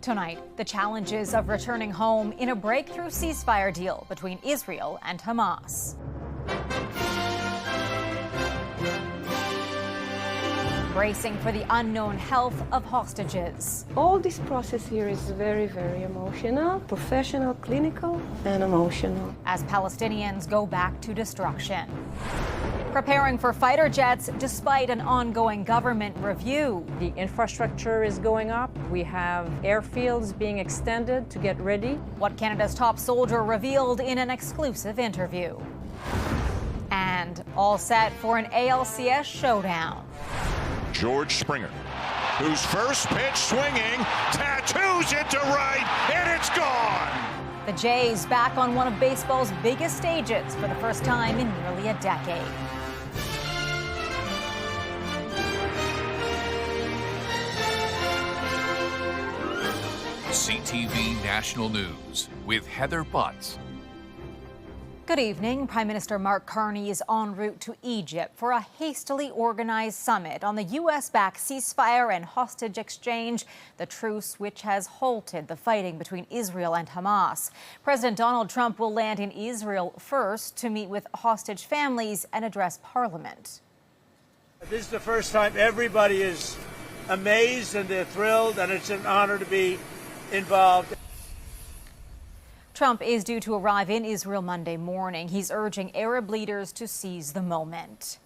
tonight, the challenges of returning home in a breakthrough ceasefire deal between Israel and Hamas. Bracing for the unknown health of hostages. All this process here is very, very emotional, professional, clinical, and emotional. As Palestinians go back to destruction. Preparing for fighter jets despite an ongoing government review. The infrastructure is going up. We have airfields being extended to get ready. What Canada's top soldier revealed in an exclusive interview. And all set for an ALCS showdown. George Springer, whose first pitch swinging, tattoos it to right, and it's gone. The Jays back on one of baseball's biggest stages for the first time in nearly a decade. CTV National News with Heather Butts. Good evening. Prime Minister Mark Carney is en route to Egypt for a hastily organized summit on the U.S.-backed ceasefire and hostage exchange, the truce which has halted the fighting between Israel and Hamas. President Donald Trump will land in Israel first to meet with hostage families and address Parliament. This is the first time everybody is amazed and they're thrilled, and it's an honor to be involved. Trump is due to arrive in Israel Monday morning. He's urging Arab leaders to seize the moment.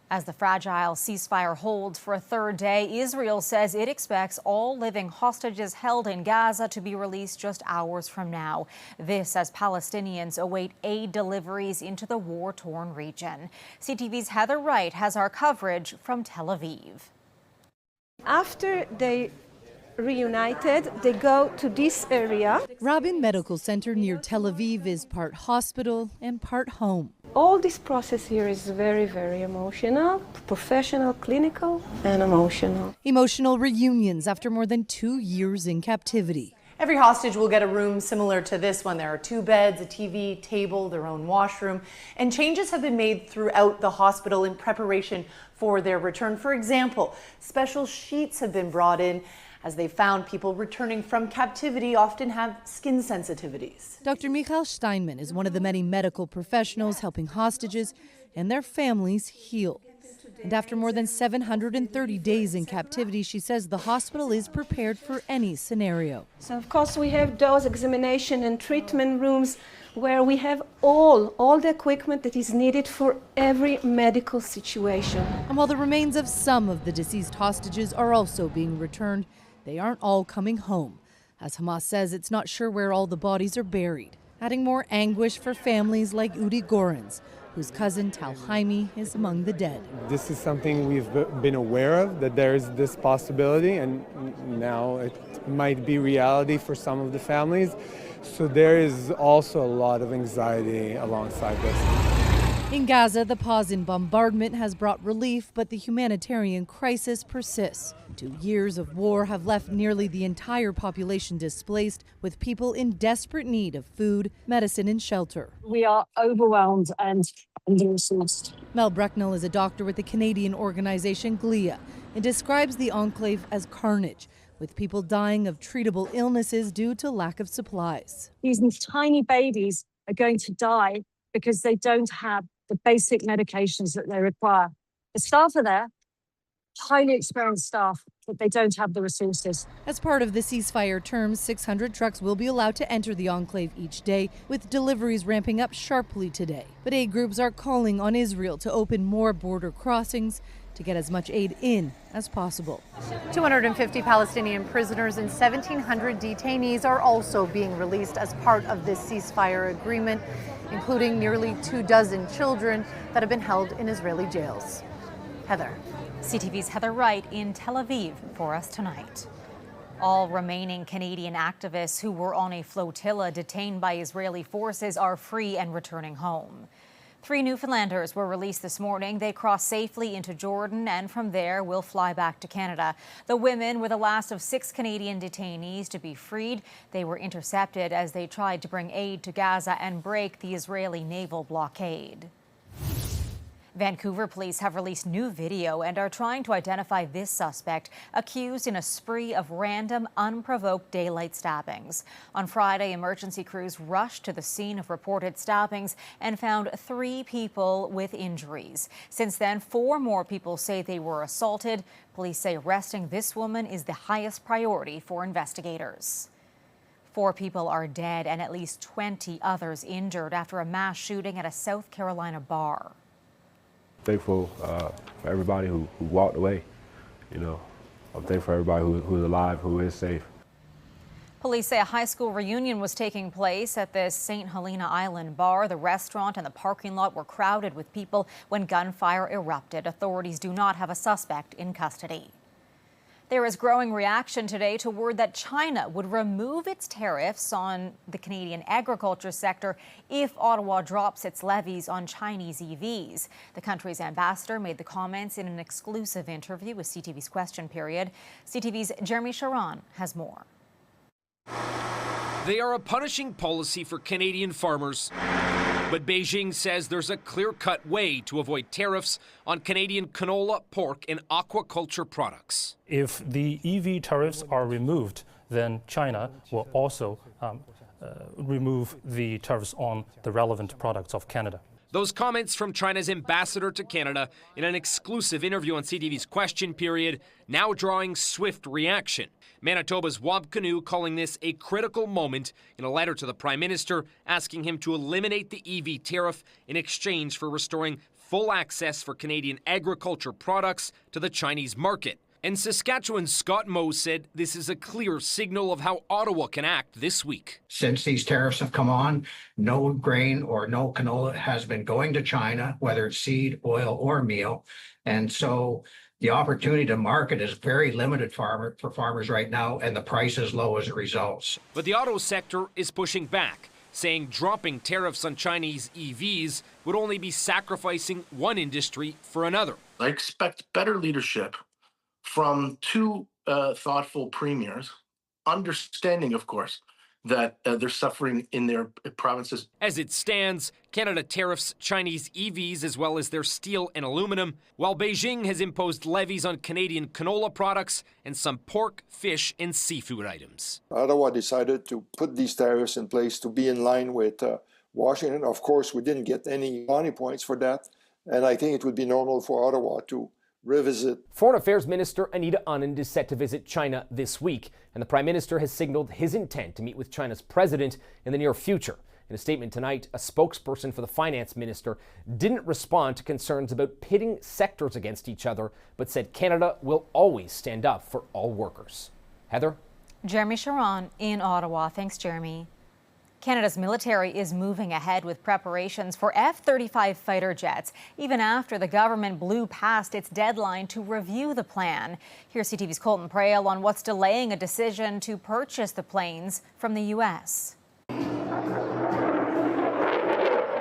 As the fragile ceasefire holds for a third day, Israel says it expects all living hostages held in Gaza to be released just hours from now. This as Palestinians await aid deliveries into the war-torn region. CTV's Heather Wright has our coverage from Tel Aviv. After they reunited, they go to this area. Rabin Medical Center near Tel Aviv is part hospital and part home. All this process here is very, very emotional, professional, clinical, and emotional. Emotional reunions after more than 2 years in captivity. Every hostage will get a room similar to this one. There are 2 beds, a TV, table, their own washroom, and changes have been made throughout the hospital in preparation for their return. For example, special sheets have been brought in as they found people returning from captivity often have skin sensitivities. Dr. Michael Steinman is one of the many medical professionals helping hostages and their families heal. And after more than 730 days in captivity, she says the hospital is prepared for any scenario. So of course we have those examination and treatment rooms where we have all the equipment that is needed for every medical situation. And while the remains of some of the deceased hostages are also being returned, they aren't all coming home, as Hamas says it's not sure where all the bodies are buried, adding more anguish for families like Udi Goren's, whose cousin Tal Haimi is among the dead. This is something we've been aware of, that there is this possibility, and now it might be reality for some of the families. So there is also a lot of anxiety alongside this. In Gaza, the pause in bombardment has brought relief, but the humanitarian crisis persists. 2 years of war have left nearly the entire population displaced, with people in desperate need of food, medicine, and shelter. We are overwhelmed and under-resourced. Mel Brecknell is a doctor with the Canadian organization GLIA and describes the enclave as carnage, with people dying of treatable illnesses due to lack of supplies. These tiny babies are going to die because they don't have the basic medications that they require. The staff are there, highly experienced staff, but they don't have the resources. As part of the ceasefire terms, 600 trucks will be allowed to enter the enclave each day, with deliveries ramping up sharply today. But aid groups are calling on Israel to open more border crossings to get as much aid in as possible. 250 Palestinian prisoners and 1,700 detainees are also being released as part of this ceasefire agreement, including nearly 24 children that have been held in Israeli jails. Heather. CTV's Heather Wright in Tel Aviv for us tonight. All remaining Canadian activists who were on a flotilla detained by Israeli forces are free and returning home. 3 Newfoundlanders were released this morning. They crossed safely into Jordan and from there will fly back to Canada. The women were the last of 6 Canadian detainees to be freed. They were intercepted as they tried to bring aid to Gaza and break the Israeli naval blockade. Vancouver police have released new video and are trying to identify this suspect accused in a spree of random, unprovoked daylight stabbings. On Friday, emergency crews rushed to the scene of reported stabbings and found 3 people with injuries. Since then, 4 more people say they were assaulted. Police say arresting this woman is the highest priority for investigators. 4 people are dead and at least 20 others injured after a mass shooting at a South Carolina bar. Thankful for everybody who walked away. You know, I'm thankful for everybody who's alive, who is safe. Police say a high school reunion was taking place at this St. Helena Island bar. The restaurant and the parking lot were crowded with people when gunfire erupted. Authorities do not have a suspect in custody. There is growing reaction today to word that China would remove its tariffs on the Canadian agriculture sector if Ottawa drops its levies on Chinese EVs. The country's ambassador made the comments in an exclusive interview with CTV's Question Period. CTV's Jeremy Sharon has more. They are a punishing policy for Canadian farmers. But Beijing says there's a clear-cut way to avoid tariffs on Canadian canola, pork, and aquaculture products. If the EV tariffs are removed, then China will also remove the tariffs on the relevant products of Canada. Those comments from China's ambassador to Canada in an exclusive interview on CTV's Question Period, now drawing swift reaction. Manitoba's Wab Kinew calling this a critical moment in a letter to the Prime Minister asking him to eliminate the EV tariff in exchange for restoring full access for Canadian agriculture products to the Chinese market. And Saskatchewan's Scott Moe said this is a clear signal of how Ottawa can act this week. Since these tariffs have come on, no grain or no canola has been going to China, whether it's seed, oil, or meal. And so the opportunity to market is very limited for farmers right now, and the price is low as a result. But the auto sector is pushing back, saying dropping tariffs on Chinese EVs would only be sacrificing one industry for another. I expect better leadership from 2 thoughtful premiers, understanding, of course, that they're suffering in their provinces. As it stands, Canada tariffs Chinese EVs as well as their steel and aluminum, while Beijing has imposed levies on Canadian canola products and some pork, fish, and seafood items. Ottawa decided to put these tariffs in place to be in line with Washington. Of course, we didn't get any brownie points for that, and I think it would be normal for Ottawa to revisit. Foreign Affairs Minister Anita Anand is set to visit China this week, and the Prime Minister has signaled his intent to meet with China's president in the near future. In a statement tonight, a spokesperson for the Finance Minister didn't respond to concerns about pitting sectors against each other, but said Canada will always stand up for all workers. Heather? Jeremy Sharon in Ottawa. Thanks, Jeremy. Canada's military is moving ahead with preparations for F-35 fighter jets, even after the government blew past its deadline to review the plan. Here's CTV's Colton Prale on what's delaying a decision to purchase the planes from the U.S.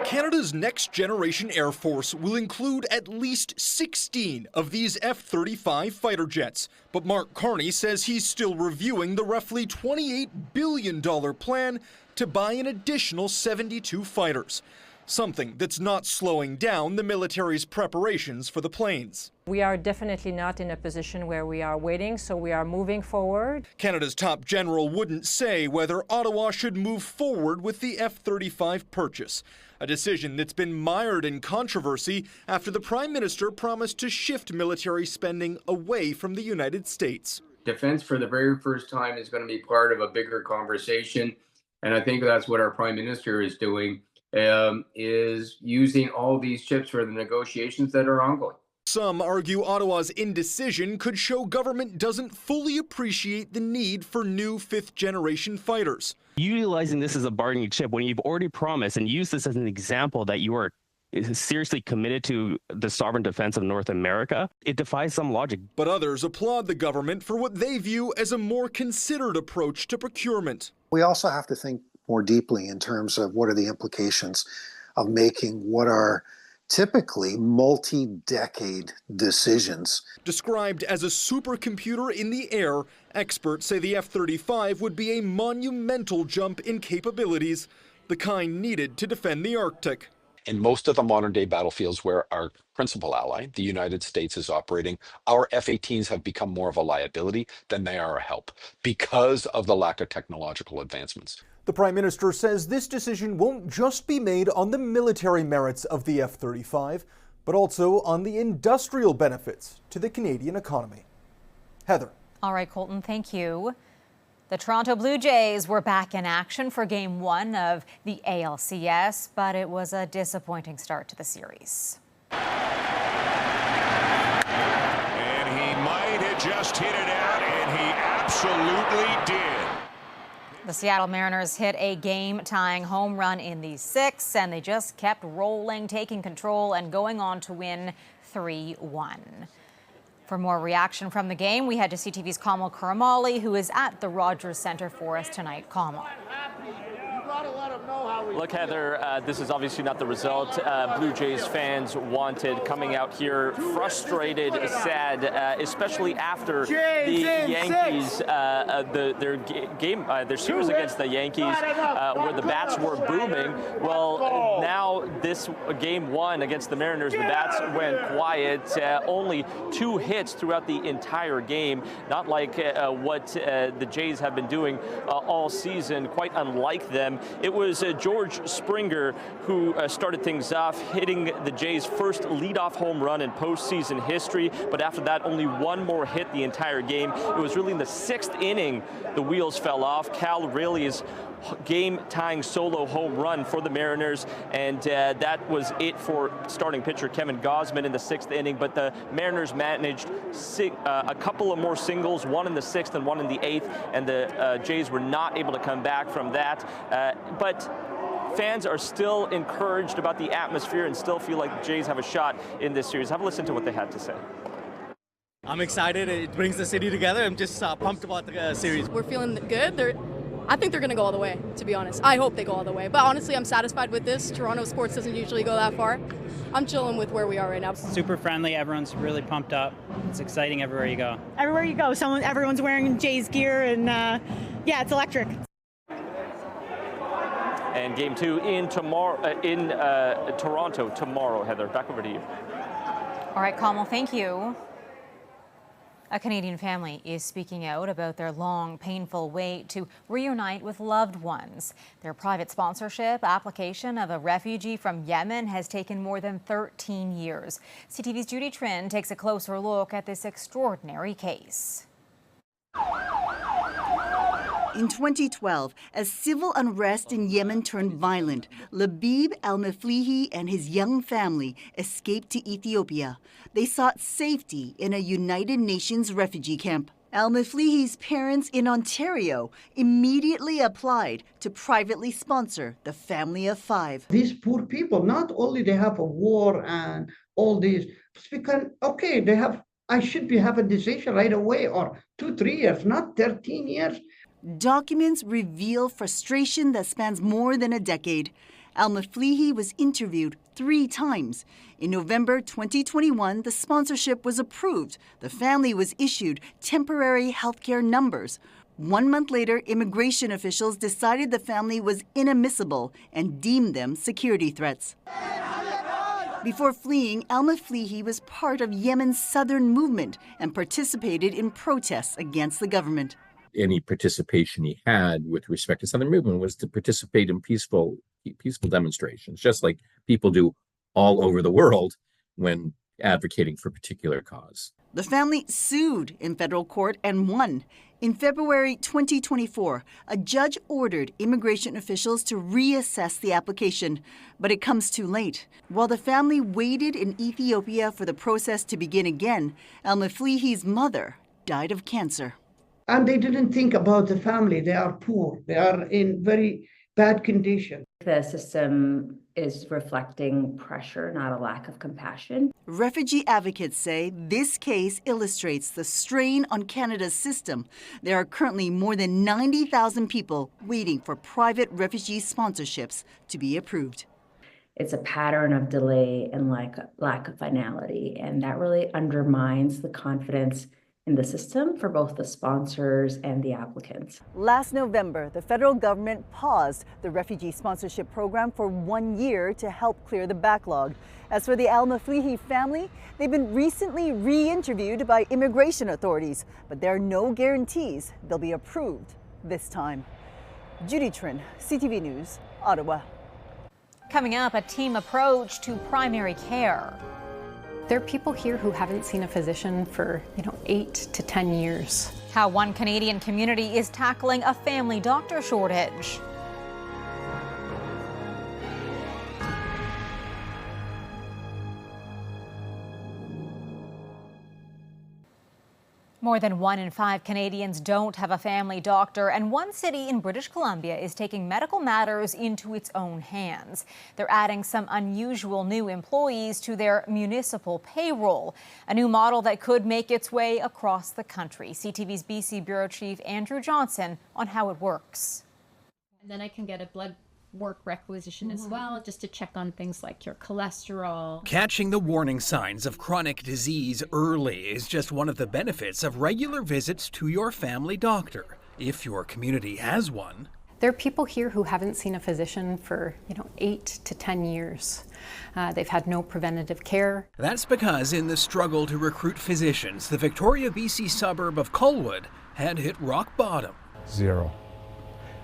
Canada's next-generation Air Force will include at least 16 of these F-35 fighter jets. But Mark Carney says he's still reviewing the roughly $28 billion plan to buy an additional 72 fighters, something that's not slowing down the military's preparations for the planes. We are definitely not in a position where we are waiting, so we are moving forward. Canada's top general wouldn't say whether Ottawa should move forward with the F-35 purchase, a decision that's been mired in controversy after the Prime Minister promised to shift military spending away from the United States. Defense for the very first time is going to be part of a bigger conversation. And I think that's what our Prime Minister is doing, is using all these chips for the negotiations that are ongoing. Some argue Ottawa's indecision could show government doesn't fully appreciate the need for new 5th-generation fighters. Utilizing this as a bargaining chip when you've already promised and used this as an example that you are seriously committed to the sovereign defense of North America, it defies some logic. But others applaud the government for what they view as a more considered approach to procurement. We also have to think more deeply in terms of what are the implications of making what are typically multi-decade decisions. Described as a supercomputer in the air, experts say the F-35 would be a monumental jump in capabilities, the kind needed to defend the Arctic. In most of the modern day battlefields where our principal ally, the United States, is operating, our F-18s have become more of a liability than they are a help because of the lack of technological advancements. The Prime Minister says this decision won't just be made on the military merits of the F-35, but also on the industrial benefits to the Canadian economy. Heather. All right, Colton, thank you. The Toronto Blue Jays were back in action for Game 1 of the ALCS, but it was a disappointing start to the series. And he might have just hit it out, and he absolutely did. The Seattle Mariners hit a game-tying home run in the 6th, and they just kept rolling, taking control, and going on to win 3-1. For more reaction from the game, we head to CTV's Kamal Karamali, who is at the Rogers Center for us tonight. Kamal. Look, Heather, this is obviously not the result Blue Jays fans wanted. Coming out here frustrated, sad, especially after the Yankees, their series against the Yankees, where the bats were booming. Well, now this Game 1 against the Mariners, the bats went quiet. Only 2 hits throughout the entire game. Not like what the Jays have been doing all season, quite unlike them. It was George Springer who started things off, hitting the Jays' first leadoff home run in postseason history. But after that, only 1 more hit the entire game. It was really in the 6th inning the wheels fell off. Cal Raleig's game-tying solo home run for the Mariners, and that was it for starting pitcher Kevin Gausman in the 6th inning. But the Mariners managed a couple of more singles, 1 in the 6th and 1 in the 8th, and the Jays were not able to come back from that. But fans are still encouraged about the atmosphere and still feel like the Jays have a shot in this series. Have a listen to what they had to say. I'm excited. It brings the city together. I'm just pumped about the series. We're feeling good. I think they're going to go all the way, to be honest. I hope they go all the way. But honestly, I'm satisfied with this. Toronto sports doesn't usually go that far. I'm chilling with where we are right now. Super friendly. Everyone's really pumped up. It's exciting everywhere you go. Everywhere you go, everyone's wearing Jays gear, and yeah, it's electric. And Game 2 in Toronto tomorrow. Heather, back over to you. All right, Kamal, thank you. A Canadian family is speaking out about their long, painful wait to reunite with loved ones. Their private sponsorship application of a refugee from Yemen has taken more than 13 years. CTV's Judy Trin takes a closer look at this extraordinary case. In 2012, as civil unrest in Yemen turned violent, Labib al-Maflihi and his young family escaped to Ethiopia. They sought safety in a United Nations refugee camp. Al-Maflihi's parents in Ontario immediately applied to privately sponsor the family of 5. These poor people, not only they have a war and all this, I should have a decision right away, or 2-3 years, not 13 years. Documents reveal frustration that spans more than a decade. Al-Maflihi was interviewed 3 times. In November 2021, the sponsorship was approved. The family was issued temporary healthcare numbers. 1 month later, immigration officials decided the family was inadmissible and deemed them security threats. Before fleeing, al-Maflihi was part of Yemen's southern movement and participated in protests against the government. Any participation he had with respect to Southern Movement was to participate in peaceful demonstrations, just like people do all over the world when advocating for a particular cause. The family sued in federal court and won. In February 2024, a judge ordered immigration officials to reassess the application, but it comes too late. While the family waited in Ethiopia for the process to begin again, al-Maflihi's mother died of cancer. And they didn't think about the family. They are poor. They are in very bad condition. The system is reflecting pressure, not a lack of compassion. Refugee advocates say this case illustrates the strain on Canada's system. There are currently more than 90,000 people waiting for private refugee sponsorships to be approved. It's a pattern of delay and lack of finality, and that really undermines the confidence in the system for both the sponsors and the applicants. Last November, the federal government paused the refugee sponsorship program for 1 year to help clear the backlog. As for the Al-Maflihi family, they've been recently re-interviewed by immigration authorities, but there are no guarantees they'll be approved this time. Judy Trin, CTV News, Ottawa. Coming up, a team approach to primary care. There are people here who haven't seen a physician for, 8 to 10 years. How one Canadian community is tackling a family doctor shortage. More than 1 in 5 Canadians don't have a family doctor, and one city in British Columbia is taking medical matters into its own hands. They're adding some unusual new employees to their municipal payroll, a new model that could make its way across the country. CTV's BC Bureau Chief Andrew Johnson on how it works. And then I can get a blood work requisition as well, just to check on things like your cholesterol. Catching the warning signs of chronic disease early is just one of the benefits of regular visits to your family doctor, if your community has one. There are people here who haven't seen a physician for, 8 to 10 years. They've had no preventative care. That's because in the struggle to recruit physicians, the Victoria, BC suburb of Colwood had hit rock bottom. 0.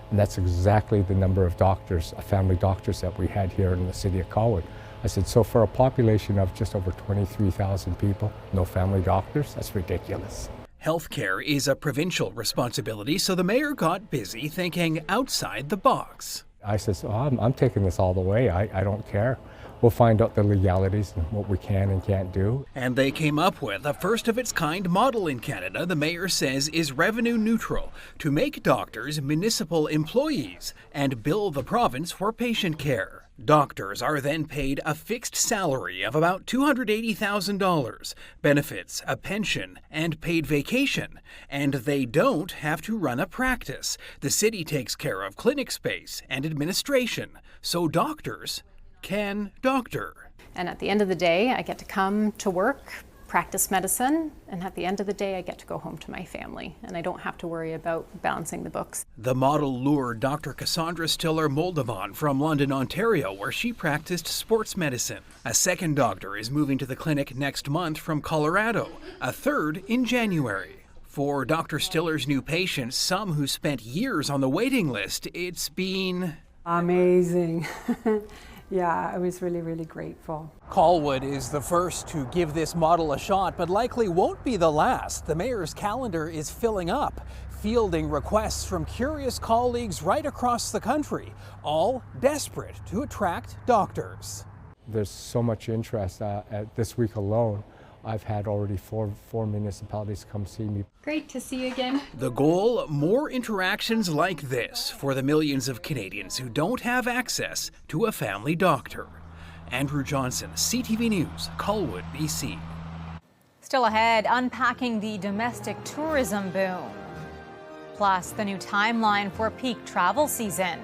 And that's exactly the number of doctors, family doctors that we had here in the city of Colwood. I said, so for a population of just over 23,000 people, no family doctors? That's ridiculous. Healthcare is a provincial responsibility, so the mayor got busy thinking outside the box. I said, so I'm taking this all the way. I don't care. We'll find out the legalities and what we can and can't do. And they came up with a first-of-its-kind model in Canada the mayor says is revenue neutral to make doctors municipal employees and bill the province for patient care. Doctors are then paid a fixed salary of about $280,000, benefits, a pension, and paid vacation. And they don't have to run a practice. The city takes care of clinic space and administration, so doctors can doctor. And at the end of the day, I get to come to work, practice medicine, and at the end of the day, I get to go home to my family, and I don't have to worry about balancing the books. The model lured Dr. Cassandra Stiller-Moldovan from London, Ontario, where she practiced sports medicine. A second doctor is moving to the clinic next month from Colorado, a third in January. For Dr. Stiller's new patients, some who spent years on the waiting list, it's been amazing. Yeah, I was really, really grateful. Colwood is the first to give this model a shot, but likely won't be the last. The mayor's calendar is filling up, fielding requests from curious colleagues right across the country, all desperate to attract doctors. There's so much interest. At this week alone, I've had already four municipalities come see me. Great to see you again. The goal, more interactions like this for the millions of Canadians who don't have access to a family doctor. Andrew Johnson, CTV News, Colwood, BC. Still ahead, unpacking the domestic tourism boom. Plus, the new timeline for peak travel season.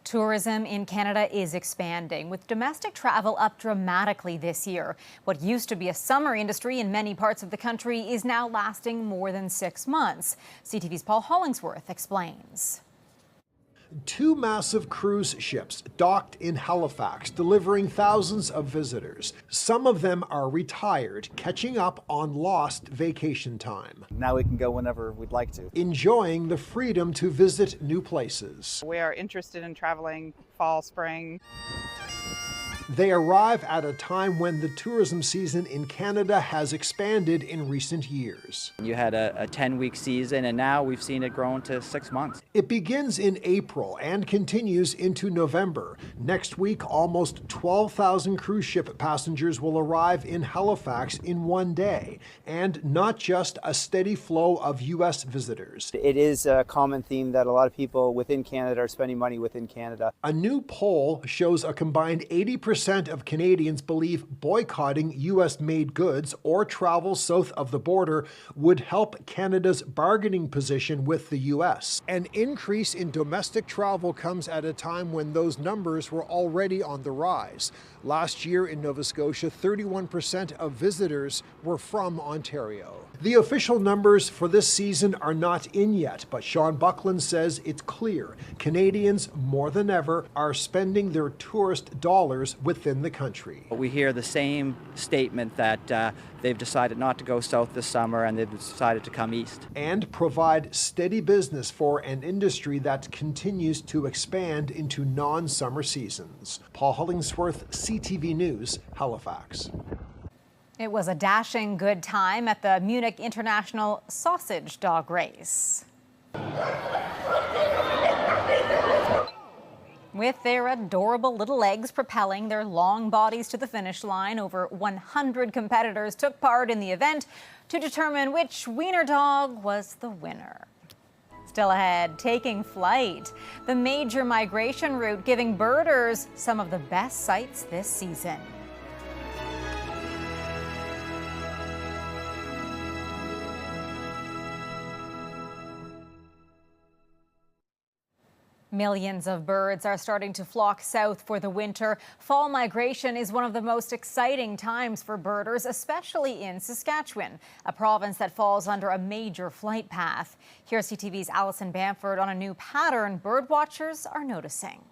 Tourism in Canada is expanding, with domestic travel up dramatically this year. What used to be a summer industry in many parts of the country is now lasting more than 6 months. CTV's Paul Hollingsworth explains. 2 massive cruise ships docked in Halifax, delivering thousands of visitors. Some of them are retired, catching up on lost vacation time. Now we can go whenever we'd like to. Enjoying the freedom to visit new places. We are interested in traveling fall, spring. They arrive at a time when the tourism season in Canada has expanded in recent years. You had a 10-week season, and now we've seen it grow into 6 months. It begins in April and continues into November. Next week, almost 12,000 cruise ship passengers will arrive in Halifax in one day, and not just a steady flow of U.S. visitors. It is a common theme that a lot of people within Canada are spending money within Canada. A new poll shows a combined 80% 40% of Canadians believe boycotting U.S.-made goods or travel south of the border would help Canada's bargaining position with the U.S. An increase in domestic travel comes at a time when those numbers were already on the rise. Last year in Nova Scotia, 31% of visitors were from Ontario. The official numbers for this season are not in yet, but Sean Buckland says it's clear Canadians, more than ever, are spending their tourist dollars within the country. We hear the same statement that they've decided not to go south this summer and they've decided to come east. And provide steady business for an industry that continues to expand into non-summer seasons. Paul Hollingsworth, CTV News, Halifax. It was a dashing good time at the Munich International Sausage Dog Race. With their adorable little legs propelling their long bodies to the finish line, over 100 competitors took part in the event to determine which wiener dog was the winner. Still ahead, taking flight, the major migration route giving birders some of the best sights this season. Millions of birds are starting to flock south for the winter. Fall migration is one of the most exciting times for birders, especially in Saskatchewan, a province that falls under a major flight path. Here's CTV's Alison Bamford on a new pattern birdwatchers are noticing.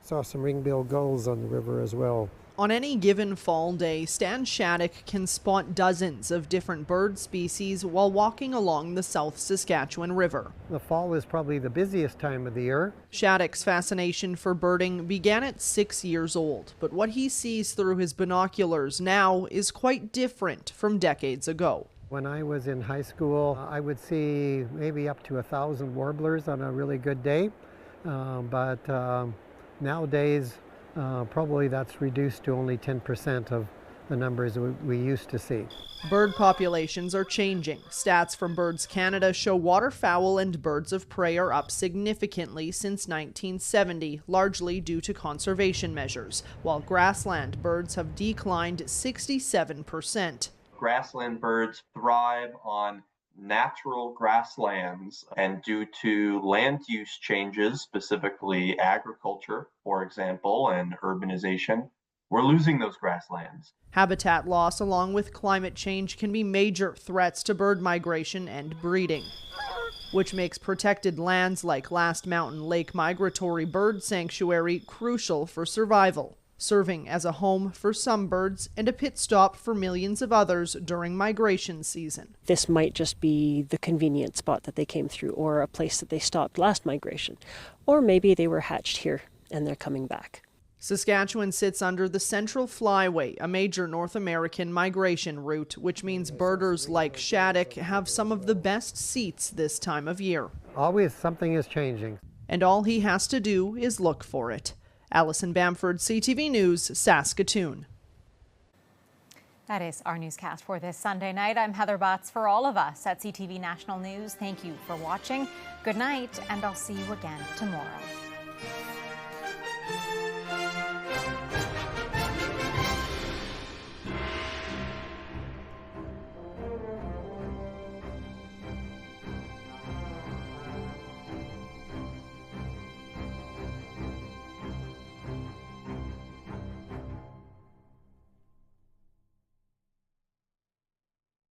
Saw some ring-billed gulls on the river as well. On any given fall day, Stan Shattuck can spot dozens of different bird species while walking along the South Saskatchewan River. The fall is probably the busiest time of the year. Shattuck's fascination for birding began at 6 years old, but what he sees through his binoculars now is quite different from decades ago. When I was in high school, I would see maybe up to 1,000 warblers on a really good day, but nowadays, probably that's reduced to only 10% of the numbers we used to see. Bird populations are changing. Stats from Birds Canada show waterfowl and birds of prey are up significantly since 1970, largely due to conservation measures, while grassland birds have declined 67%. Grassland birds thrive on natural grasslands, and due to land use changes, specifically agriculture, for example, and urbanization, we're losing those grasslands. Habitat loss along with climate change can be major threats to bird migration and breeding, which makes protected lands like Last Mountain Lake Migratory Bird Sanctuary crucial for survival, serving as a home for some birds and a pit stop for millions of others during migration season. This might just be the convenient spot that they came through, or a place that they stopped last migration, or maybe they were hatched here and they're coming back. Saskatchewan sits under the Central Flyway, a major North American migration route, which means birders like Shattuck have some of the best seats this time of year. Always something is changing. And all he has to do is look for it. Alison Bamford, CTV News, Saskatoon. That is our newscast for this Sunday night. I'm Heather Butts. For all of us at CTV National News, thank you for watching. Good night, and I'll see you again tomorrow.